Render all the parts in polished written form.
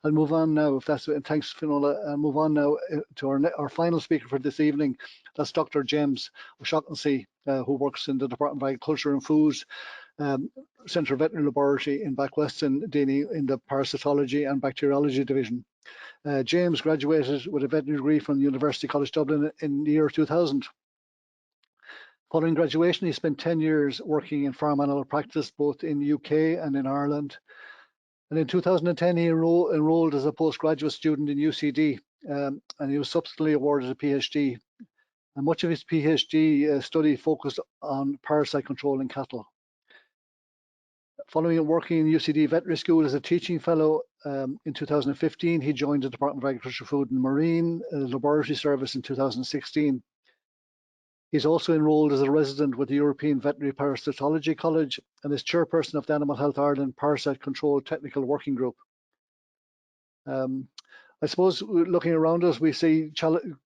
I'll move on now, if that's it. Thanks, Finola. I'll move on now to our final speaker for this evening. That's Dr. James O Shaughnessy, who works in the Department of Agriculture and Foods, Centre Veterinary Laboratory in Backweston, dealing in the parasitology and bacteriology division. James graduated with a veterinary degree from the University College Dublin in the year 2000. Following graduation, he spent 10 years working in farm animal practice, both in the UK and in Ireland. And in 2010, he enrolled as a postgraduate student in UCD, and he was subsequently awarded a PhD. And much of his PhD study focused on parasite control in cattle. Following working in UCD Veterinary School as a teaching fellow in 2015, he joined the Department of Agriculture, Food and Marine Laboratory Service in 2016. He's also enrolled as a resident with the European Veterinary Parasitology College and is chairperson of the Animal Health Ireland Parasite Control Technical Working Group. I suppose looking around us, we see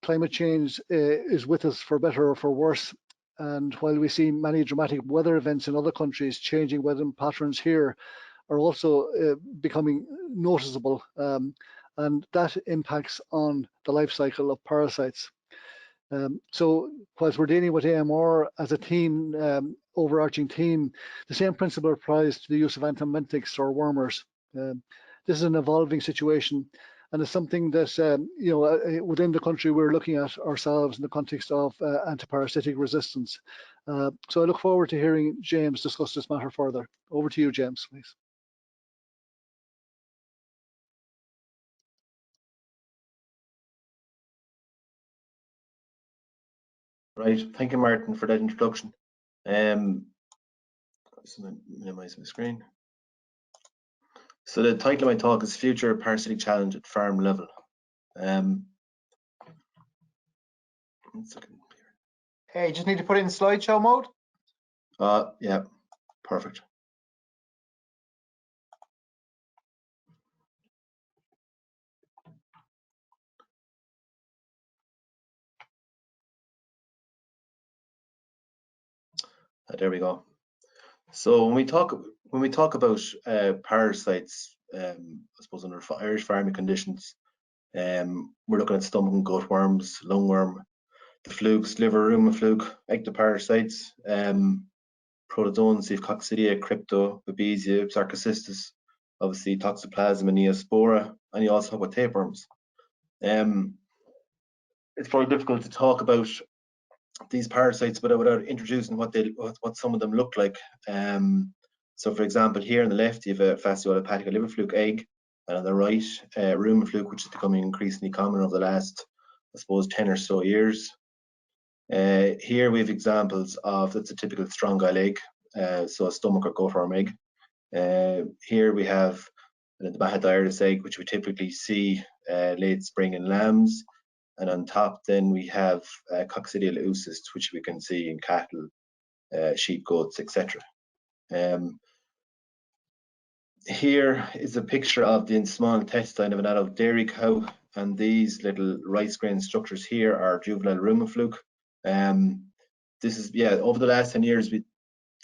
climate change is with us for better or for worse. And while we see many dramatic weather events in other countries, changing weather patterns here are also becoming noticeable. And that impacts on the life cycle of parasites. So whilst we're dealing with AMR as a team, overarching team, the same principle applies to the use of anthelmintics or wormers. This is an evolving situation, and it's something that within the country we're looking at ourselves in the context of antiparasitic resistance. So I look forward to hearing James discuss this matter further. Over to you, James, please. Right, thank you, Martin, for that introduction. So minimize my screen. So the title of my talk is Future Parasitic Challenge at Farm Level. 1 second. Hey, just need to put it in slideshow mode. Yeah, perfect. There we go. So when we talk about parasites, I suppose under Irish farming conditions, we're looking at stomach and gut worms, lungworm, the flukes, liver, Rumen fluke, ectoparasites, protozoans, coccidia, crypto, babesia, sarcocystis, obviously toxoplasma and neospora, and you also have with tapeworms. It's probably difficult to talk about these parasites without introducing what some of them look like. So for example, here on the left you have a fasciolopathic liver fluke egg, and on the right Rumen fluke, which is becoming increasingly common over the last, I suppose, 10 or so years. Here we have examples of, that's a typical strong-gile egg, so a stomach or gut worm egg. Here we have the Bahadiris egg, which we typically see late spring in lambs. And on top then we have Coccidia leucis, which we can see in cattle, sheep, goats, etc. Here is a picture of the small intestine of an adult dairy cow, and these little rice grain structures here are juvenile Rumen fluke. This is, over the last 10 years, we've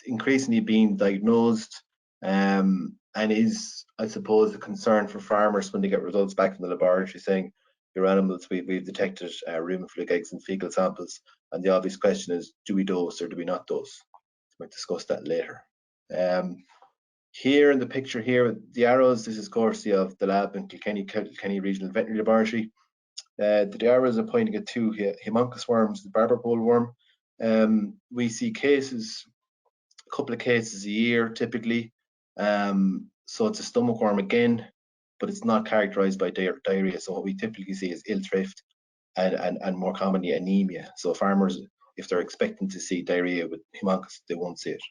increasingly been diagnosed, and is, I suppose, a concern for farmers when they get results back from the laboratory saying, your animals, we've detected Rumen fluke eggs in fecal samples, and the obvious question is, do we dose or do we not dose? We might discuss that later. Here in the picture here, the arrows, this is courtesy of the lab in Kilkenny Regional Veterinary Laboratory. The arrows are pointing at two Haemonchus worms, the barber pole worm. We see cases, a couple of cases a year typically. So it's a stomach worm again, but it's not characterized by diarrhea. So what we typically see is ill thrift and more commonly anemia. So farmers, if they're expecting to see diarrhea with Haemonchus, they won't see it.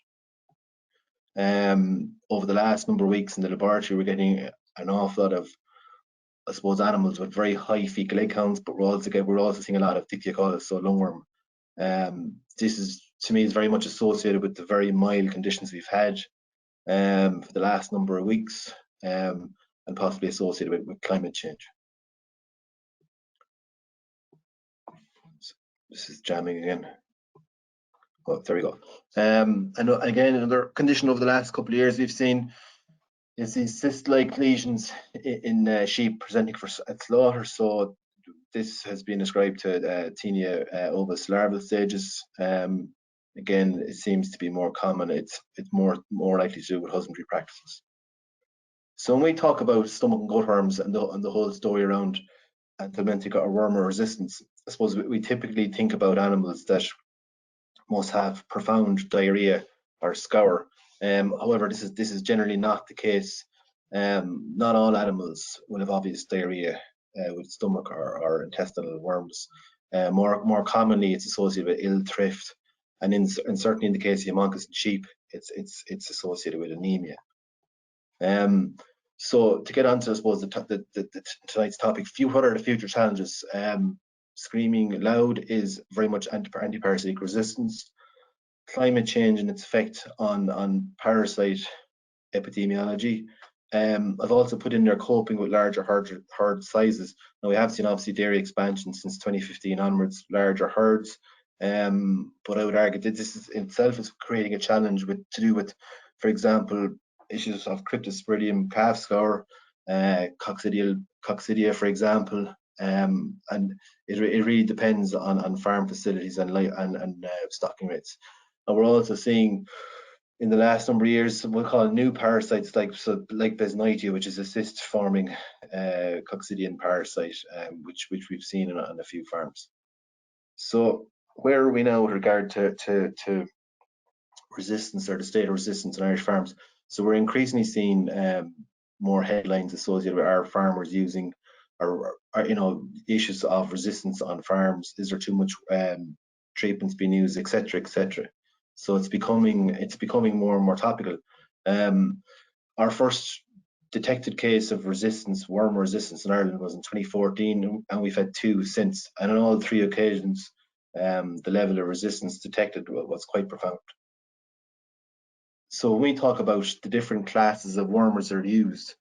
Over the last number of weeks in the laboratory, we're getting an awful lot of, I suppose, animals with very high fecal egg counts, but we're also seeing a lot of Dictyocollis, so lungworm. This is, to me, is very much associated with the very mild conditions we've had for the last number of weeks, and possibly associated with climate change. This is jamming again. Oh, there we go. And again, another condition over the last couple of years we've seen You see cyst-like lesions in sheep presenting at slaughter. So this has been ascribed to Taenia ovis larval stages. Again, it seems to be more common. It's more likely to do with husbandry practices. So when we talk about stomach and gut worms and the whole story around Anthelmintic or worm resistance, I suppose we typically think about animals that must have profound diarrhea or scour. However, this is generally not the case. Not all animals will have obvious diarrhea with stomach or intestinal worms. More commonly, it's associated with ill thrift, and certainly in the case of Haemonchus in sheep, it's associated with anemia. So to get on to, I suppose, tonight's topic, what are the future challenges? Screaming loud is very much antiparasitic resistance, climate change and its effect on parasite epidemiology. I've also put in there coping with larger herd sizes. Now we have seen obviously dairy expansion since 2015 onwards, larger herds, but I would argue that this is itself is creating a challenge to do with, for example, issues of cryptosporidium calf scour, coccidia, for example, and it really depends on farm facilities and stocking rates. And we're also seeing in the last number of years, we'll call it new parasites like Besnitia, which is a cyst-forming coccidian parasite, which we've seen on a few farms. So where are we now with regard to resistance, or the state of resistance in Irish farms? So we're increasingly seeing more headlines associated with our farmers using, or issues of resistance on farms. Is there too much treatments being used, etc., etc.? So it's becoming more and more topical. Our first detected case of worm resistance in Ireland was in 2014, and we've had 2 since. And on all 3 occasions, the level of resistance detected was quite profound. So when we talk about the different classes of wormers that are used,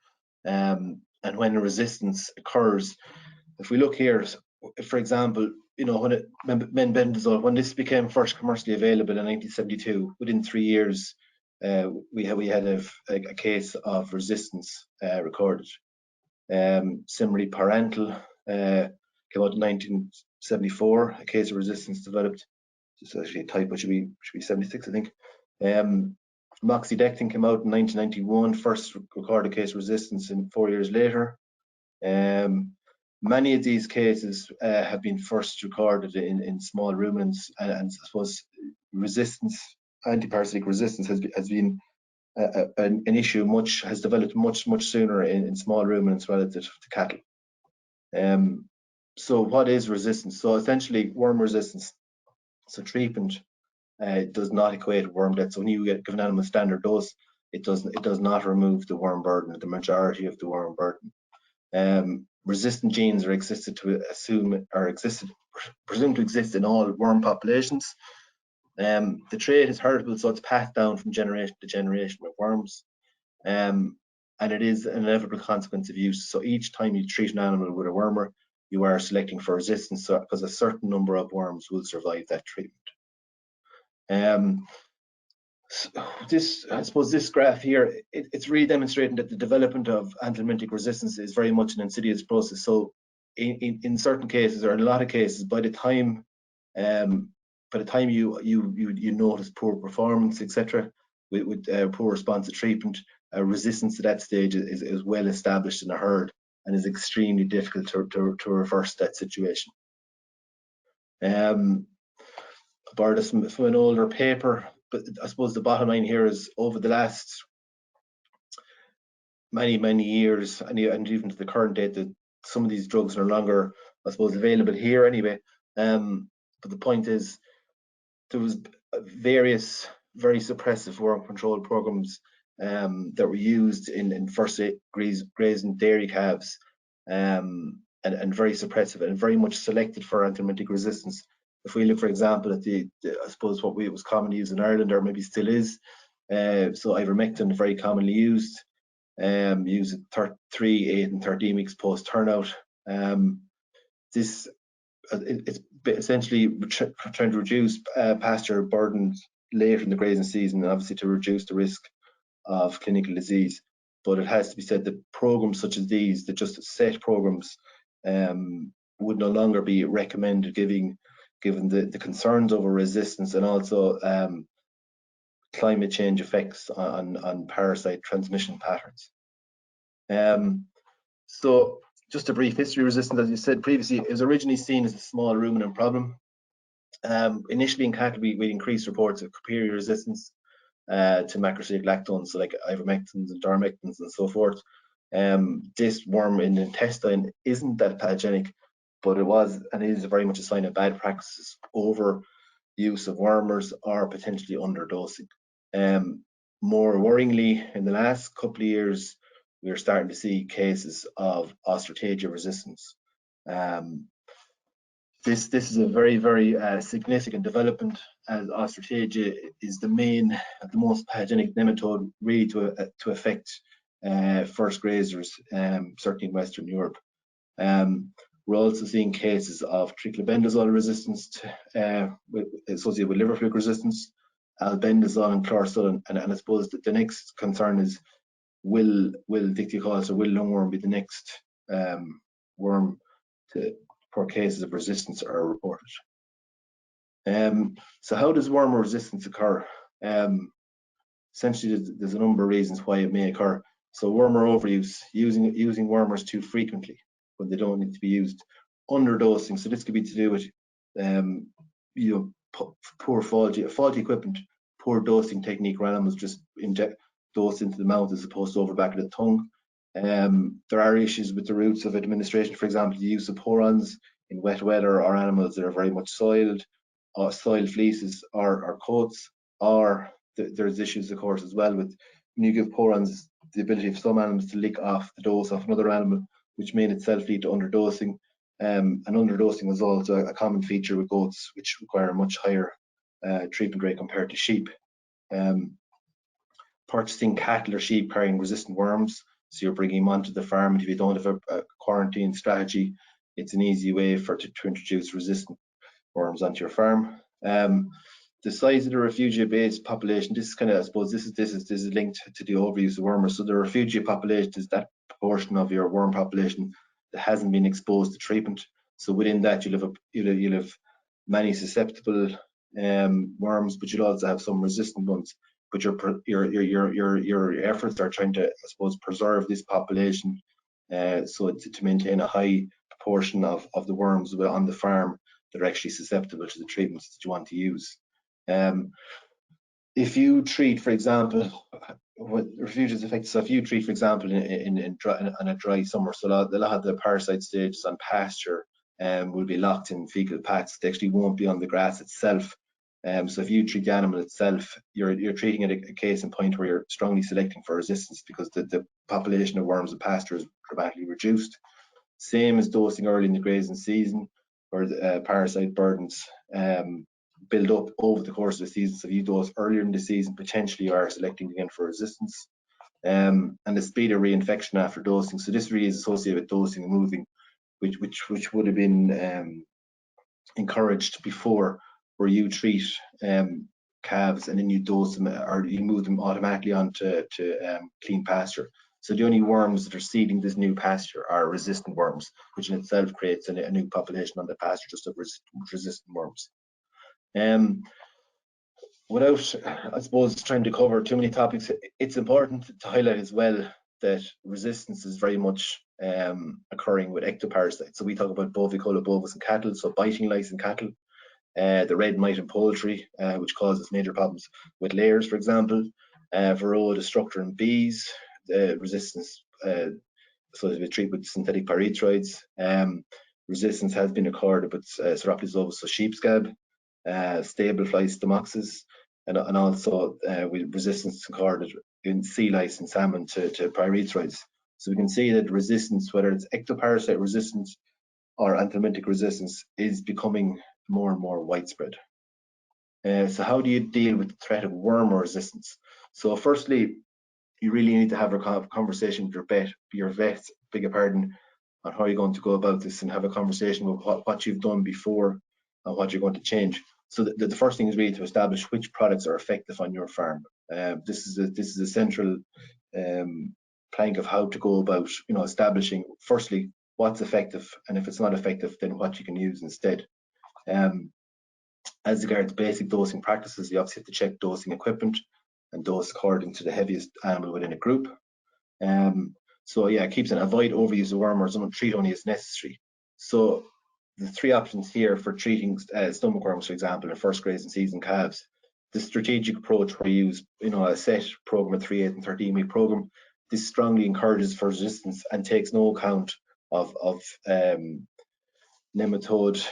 and when a resistance occurs, if we look here, for example, when bendazole, when this became first commercially available in 1972, within 3 years, we had a case of resistance recorded. Similarly, parental came out in 1974, a case of resistance developed. It's actually a typo, should be 76, I think. Moxidectin came out in 1991, first recorded case of resistance, and 4 years later. Many of these cases have been first recorded in small ruminants, and I suppose antiparasitic resistance has been an issue has developed much sooner in small ruminants relative to cattle. So what is resistance? So essentially worm resistance. So treatment does not equate to worm death. So when you give an animal standard dose, it does not remove the worm burden, the majority of the worm burden. Resistant genes are presumed to exist in all worm populations. The trait is heritable, so it's passed down from generation to generation with worms. And it is an inevitable consequence of use. So each time you treat an animal with a wormer, you are selecting for resistance, because a certain number of worms will survive that treatment. I suppose this graph here, it's really demonstrating that the development of Anthelmintic resistance is very much an insidious process. So in certain cases, or in a lot of cases, by the time you notice poor performance, etc., with poor response to treatment, resistance to that stage is well established in a herd, and is extremely difficult to reverse that situation. I borrowed this from an older paper, but I suppose the bottom line here is, over the last many years, and even to the current date, that some of these drugs are no longer, I suppose, available here anyway. But the point is, there was various very suppressive worm control programs that were used in first grazing dairy calves, and very suppressive and very much selected for Anthelmintic resistance. If we look, for example, at I suppose what was commonly used in Ireland, or maybe still is, so ivermectin, very commonly used, used at 3, 8, and 13 weeks post turnout. It's essentially trying to reduce pasture burden later in the grazing season, and obviously to reduce the risk of clinical disease. but it has to be said that programs such as these, that just set programs, would no longer be recommended, given the concerns over resistance and also climate change effects on parasite transmission patterns. So just a brief history of resistance. As you said previously, it was originally seen as a small ruminant problem. Initially in cattle, we increased reports of superior resistance to macrocytic lactones, so like ivermectins and dormectins and so forth. This worm in the intestine isn't that pathogenic, but it was and is very much a sign of bad practices, over use of wormers or potentially underdosing. More worryingly, in the last couple of years, we're starting to see cases of Ostratagia resistance. This is a very, very significant development, as Ostratagia is the most pathogenic nematode really to affect first grazers, certainly in Western Europe. We're also seeing cases of triclobendazole resistance associated with liver fluke resistance, albendazole and chlorasulin, and I suppose that the next concern is, will dictyocallis or will lungworm be the next worm for cases of resistance are reported. So how does worm resistance occur? Essentially, there's a number of reasons why it may occur. So wormer overuse, using wormers too frequently when they don't need to be used. Underdosing, so this could be to do with poor faulty equipment, poor dosing technique where animals just inject dose into the mouth as opposed to over the back of the tongue. There are issues with the routes of administration, for example, the use of porons in wet weather or animals that are very much soiled, or soiled fleeces or coats, or there's issues, of course, as well with when you give porons, the ability of some animals to lick off the dose of another animal, which may in itself lead to underdosing. And underdosing is also a common feature with goats, which require a much higher treatment rate compared to sheep. Purchasing cattle or sheep carrying resistant worms, so you're bringing them onto the farm, and if you don't have a quarantine strategy, it's an easy way to introduce resistant worms onto your farm. The size of the refugia-based population, this is kind of, I suppose, this is linked to the overuse of wormers. So the refugia population is that proportion of your worm population that hasn't been exposed to treatment. So within that, you'll have many susceptible worms, but you'll also have some resistant ones. But your efforts are trying to, I suppose, preserve this population, so to maintain a high proportion of the worms on the farm that are actually susceptible to the treatments that you want to use. If you treat, for example, what refugia's affected, so if you treat, for example, on a dry summer, so a lot of the parasite stages on pasture will be locked in fecal pats. They actually won't be on the grass itself. So if you treat the animal itself, you're treating it a case in point where you're strongly selecting for resistance, because the population of worms in pasture is dramatically reduced. Same as dosing early in the grazing season, where the parasite burdens build up over the course of the season. So if you dose earlier in the season, potentially you are selecting again for resistance. And the speed of reinfection after dosing. So this really is associated with dosing and moving, which would have been encouraged before, where you treat calves and then you dose them, or you move them automatically onto clean pasture. So the only worms that are seeding this new pasture are resistant worms, which in itself creates a new population on the pasture just of resistant worms. Without, I suppose, trying to cover too many topics, it's important to highlight as well that resistance is very much occurring with ectoparasites. So we talk about bovicola bovis in cattle, so biting lice in cattle, the red mite in poultry, which causes major problems with layers, for example, varroa destructor in bees, resistance associated with treatment with synthetic pyrethroids. Resistance has been occurred with Seroptes ovis, so sheep scab, stable fly stomoxis, and also with resistance occurred in sea lice and salmon to pyrethroids. So we can see that resistance, whether it's ectoparasite resistance or anthelmintic resistance, is becoming more and more widespread. So how do you deal with the threat of worm resistance? So firstly, you really need to have a conversation with your vet, beg your pardon, on how you're going to go about this, and have a conversation with what you've done before and what you're going to change. So the first thing is really to establish which products are effective on your farm. This is a central plank of how to go about, establishing firstly what's effective, and if it's not effective, then what you can use instead. As regards basic dosing practices, you obviously have to check dosing equipment and dose according to the heaviest animal within a group. So yeah, it keeps an avoid overuse of worm, or treat only as necessary. So the three options here for treating stomach worms, for example, in first grazing season calves, the strategic approach where you use a set program, a 3, 8 and 13 week program, this strongly encourages for resistance and takes no account of nematode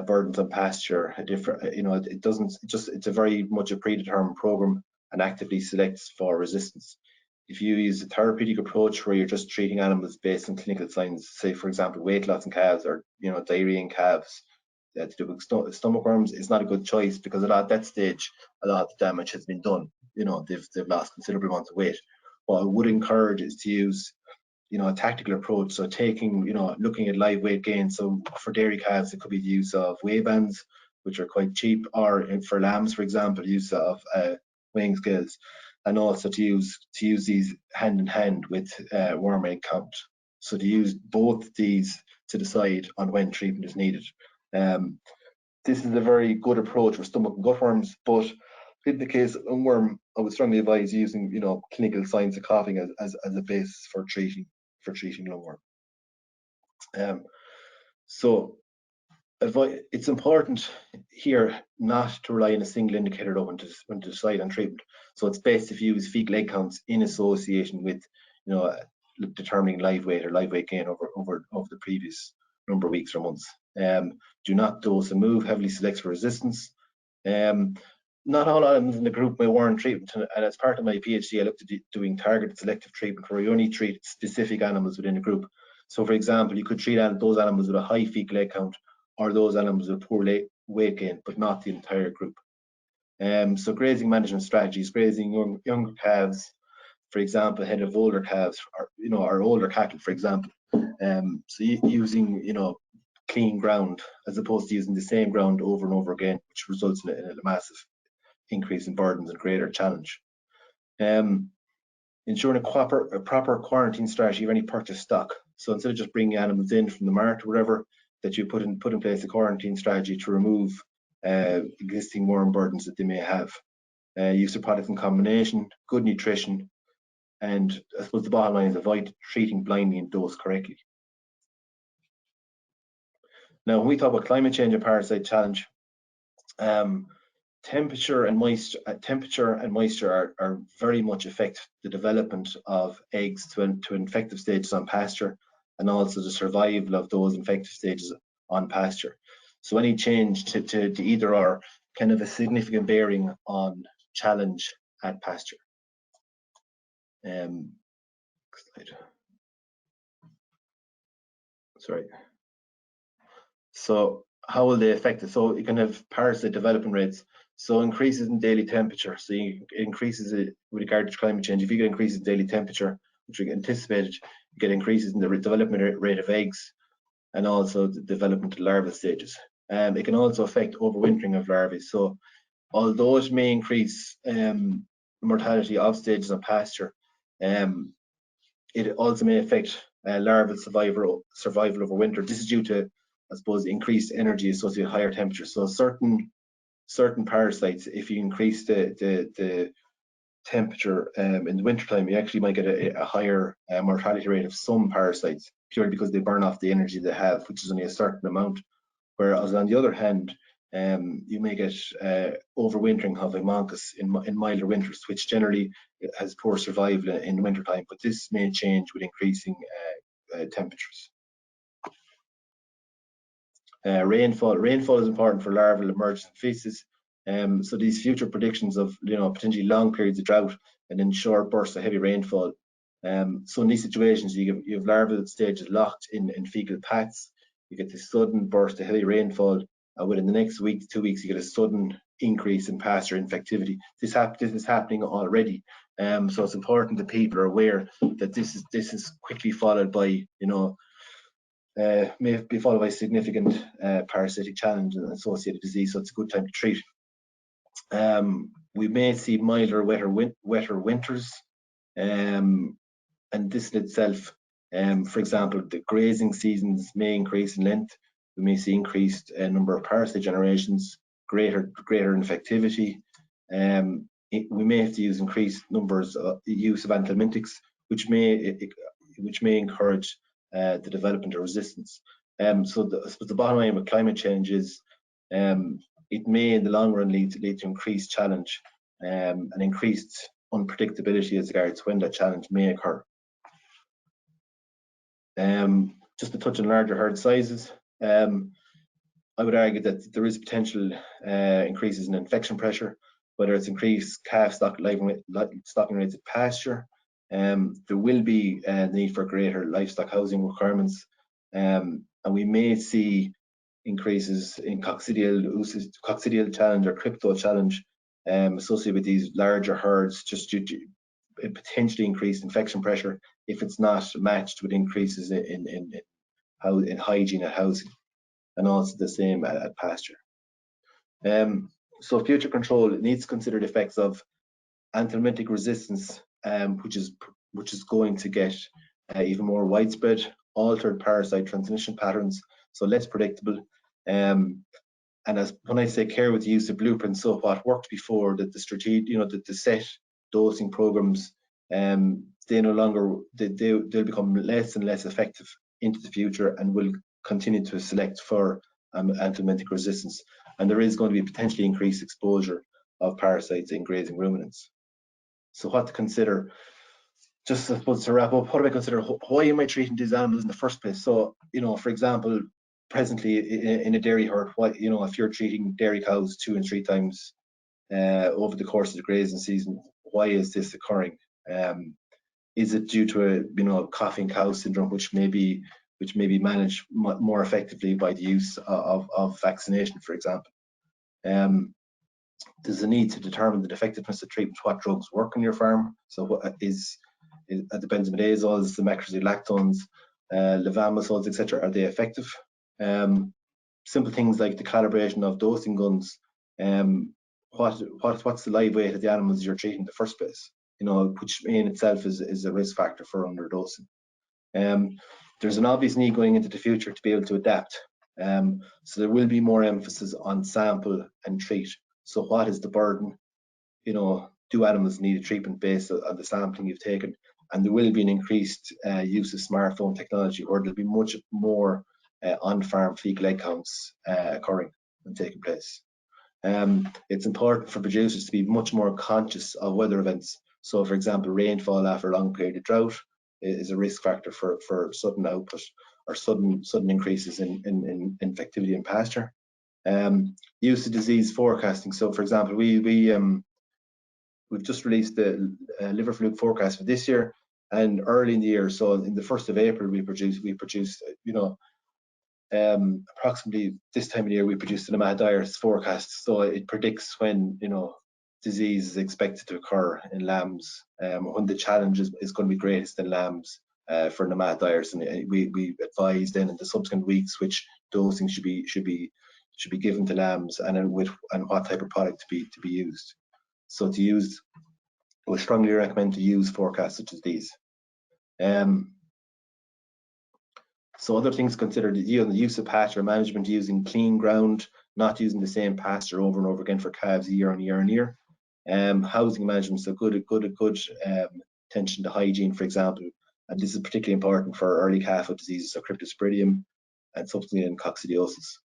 burdens on pasture. It's a very much a predetermined program and actively selects for resistance. If you use a therapeutic approach where you're just treating animals based on clinical signs, say for example weight loss in calves, or diarrhea in calves, to do with stomach worms, is not a good choice, because at that stage a lot of the damage has been done. They've lost considerable amounts of weight. What I would encourage is to use a tactical approach, so taking looking at live weight gain. So for dairy calves it could be the use of weigh bands, which are quite cheap, or for lambs for example, use of weighing scales, and also to use these hand in hand with worm egg count. So to use both these to decide on when treatment is needed. This is a very good approach for stomach and gut worms, but in the case of worm, I would strongly advise using clinical signs of coughing as a basis for treating lungworm. So it's important here not to rely on a single indicator when to decide on treatment. So it's best if you use fecal egg counts in association with determining live weight or live weight gain over the previous number of weeks or months. Do not dose and move, heavily select for resistance. Not all animals in the group may warrant treatment, and as part of my PhD I looked at doing targeted selective treatment where you only treat specific animals within a group. So for example, you could treat those animals with a high fecal egg count, or those animals with poor weight gain, but not the entire group. So grazing management strategies, grazing younger calves, for example, ahead of older calves, or older cattle, for example. So using clean ground as opposed to using the same ground over and over again, which results in a massive increase in burdens and greater challenge. Ensuring a proper quarantine strategy of any purchased stock. So instead of just bringing animals in from the mart or whatever, that you put in place a quarantine strategy to remove existing worm burdens that they may have. Use of products in combination, good nutrition, and I suppose the bottom line is avoid treating blindly and dose correctly. Now, when we talk about climate change and parasite challenge, temperature and moisture are very much affect the development of eggs to infective stages on pasture, and also the survival of those infective stages on pasture. So any change to either or can have a significant bearing on challenge at pasture. Slide. Sorry. So how will they affect it? So you can have parasite development rates. So increases in daily temperature. So increases it with regard to climate change. If you get increases in daily temperature, which we anticipated, you get increases in the development rate of eggs, and also the development of larval stages. It can also affect overwintering of larvae. So although it may increase mortality of stages on pasture, it also may affect larval survival over winter. This is due to, I suppose, increased energy associated with higher temperatures. So certain parasites, if you increase the temperature in the wintertime, you actually might get a higher mortality rate of some parasites, purely because they burn off the energy they have, which is only a certain amount. Whereas on the other hand, you may get overwintering of Haemonchus in milder winters, which generally has poor survival in wintertime, but this may change with increasing temperatures. Rainfall is important for larval emergence and feces. So these future predictions of potentially long periods of drought and then short bursts of heavy rainfall. So in these situations, you have larval stages locked in fecal paths. You get this sudden burst of heavy rainfall. Within the next week to 2 weeks, you get a sudden increase in pasture infectivity. This is happening already. So it's important that people are aware that this is quickly followed by may be followed by significant parasitic challenge and associated disease. So it's a good time to treat. We may see milder, wetter winters. and this in itself, for example, the grazing seasons may increase in length. We may see increased number of parasite generations, greater infectivity. We may have to use increased numbers of use of anthelmintics, which may encourage the development of resistance. So the bottom line with climate change is it may in the long run lead to increased challenge and increased unpredictability as regards when that challenge may occur. Just to touch on larger herd sizes, I would argue that there is potential increases in infection pressure, whether it's increased calf stocking rates at pasture. There will be a need for greater livestock housing requirements, and we may see increases in coccidial challenge or crypto challenge associated with these larger herds, just due to potentially increased infection pressure if it's not matched with increases in hygiene at housing, and also the same at pasture. So future control needs to consider the effects of anthelmintic resistance, which is going to get even more widespread, altered parasite transmission patterns, so less predictable. And as when I say care with the use of blueprints, so what worked before, that the strategic, the set dosing programs, they'll become less and less effective into the future, and will continue to select for anthelmintic resistance. And there is going to be potentially increased exposure of parasites in grazing ruminants. So what to consider? Just I suppose to wrap up, what do I consider? Why am I treating these animals in the first place? So, for example, presently in a dairy herd, if you're treating dairy cows 2 and 3 times over the course of the grazing season, why is this occurring? Is it due to a coughing cow syndrome, which may be managed more effectively by the use of vaccination, for example? There's a need to determine the effectiveness of treatment, what drugs work on your farm. So what is the benzimidazoles, the macrolactones, levamisoles, etc. Are they effective? Simple things like the calibration of dosing guns. What's the live weight of the animals you're treating in the first place? Which in itself is a risk factor for underdosing. There's an obvious need going into the future to be able to adapt. So there will be more emphasis on sample and treat. So what is the burden? Do animals need a treatment based on the sampling you've taken? And there will be an increased use of smartphone technology, or there'll be much more on-farm fecal egg counts occurring and taking place. It's important for producers to be much more conscious of weather events. So, for example, rainfall after a long period of drought is a risk factor for sudden output or sudden increases in infectivity in pasture. Use of disease forecasting. So, for example, we've just released the liver fluke forecast for this year, and early in the year, so in the 1st of April, we produced approximately this time of the year, we produced an Amadeus forecast. So it predicts when disease is expected to occur in lambs, when the challenge is going to be greatest in lambs for Amadeus, and we advise then in the subsequent weeks which dosing should be given to lambs, and what type of product to be used. So I would strongly recommend to use forecasts such as these. So other things considered, the use of pasture management, using clean ground, not using the same pasture over and over again for calves year on year on year. Housing management, so good attention to hygiene, for example, and this is particularly important for early calf diseases, so cryptosporidium and subsequently in coccidiosis.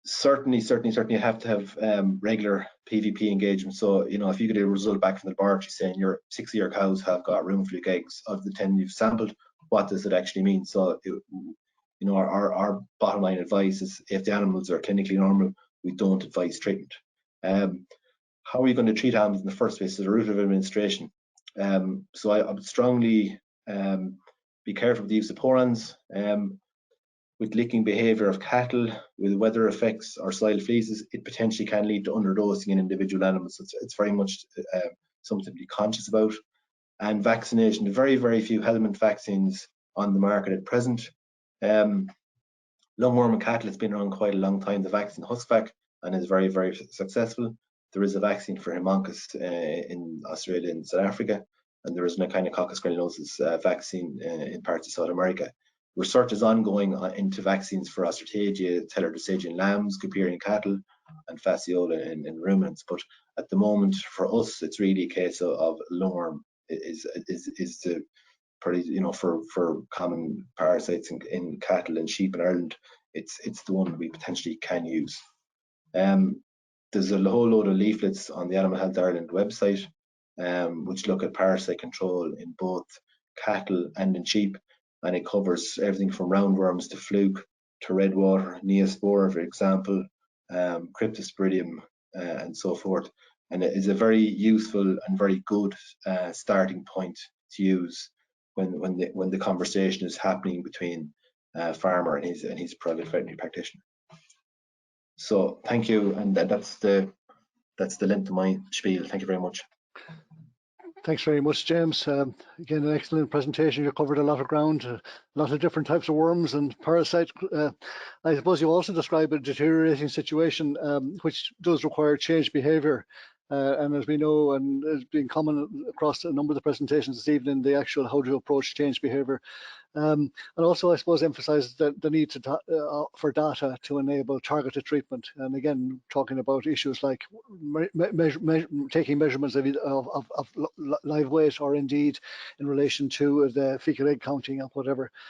Certainly you have to have regular PVP engagement. So if you get a result back from the laboratory saying your 6 of your cows have got Rumen fluke eggs of the 10 you've sampled, what does it actually mean? So our bottom line advice is, if the animals are clinically normal, we don't advise treatment. How are you going to treat animals in the first place? So the route of administration. So I would strongly be careful with the use of porans. With licking behaviour of cattle, with weather effects or soil fleeces, it potentially can lead to underdosing in individual animals. So it's very much something to be conscious about. And vaccination, very, very few helminth vaccines on the market at present. Lungworm in cattle has been around quite a long time, the vaccine Husvac, and is very, very successful. There is a vaccine for Haemonchus in Australia and South Africa, and there is an Echinococcal granulosus vaccine in parts of South America. Research is ongoing into vaccines for Ostratagia, Teler in lambs, Cooperian cattle, and Fasciola in ruminants. But at the moment, for us, it's really a case of Lorm is the pretty, you know, for common parasites in cattle and sheep in Ireland, it's the one we potentially can use. There's a whole load of leaflets on the Animal Health Ireland website, which look at parasite control in both cattle and in sheep, and it covers everything from roundworms to fluke to redwater, neospora, for example, cryptosporidium, and so forth. And it is a very useful and very good starting point to use when the conversation is happening between farmer and his private veterinary practitioner. So thank you, and that's the length of my spiel. Thank you very much. Thanks very much, James. Again, an excellent presentation. You covered a lot of ground, a lot of different types of worms and parasites. I suppose you also describe a deteriorating situation, which does require changed behaviour. And as we know, and it's been common across a number of the presentations this evening, the actual how to approach change behaviour. And also, I suppose, emphasise the need for data to enable targeted treatment. And again, talking about issues like taking measurements of live weight, or indeed in relation to the fecal egg counting or whatever.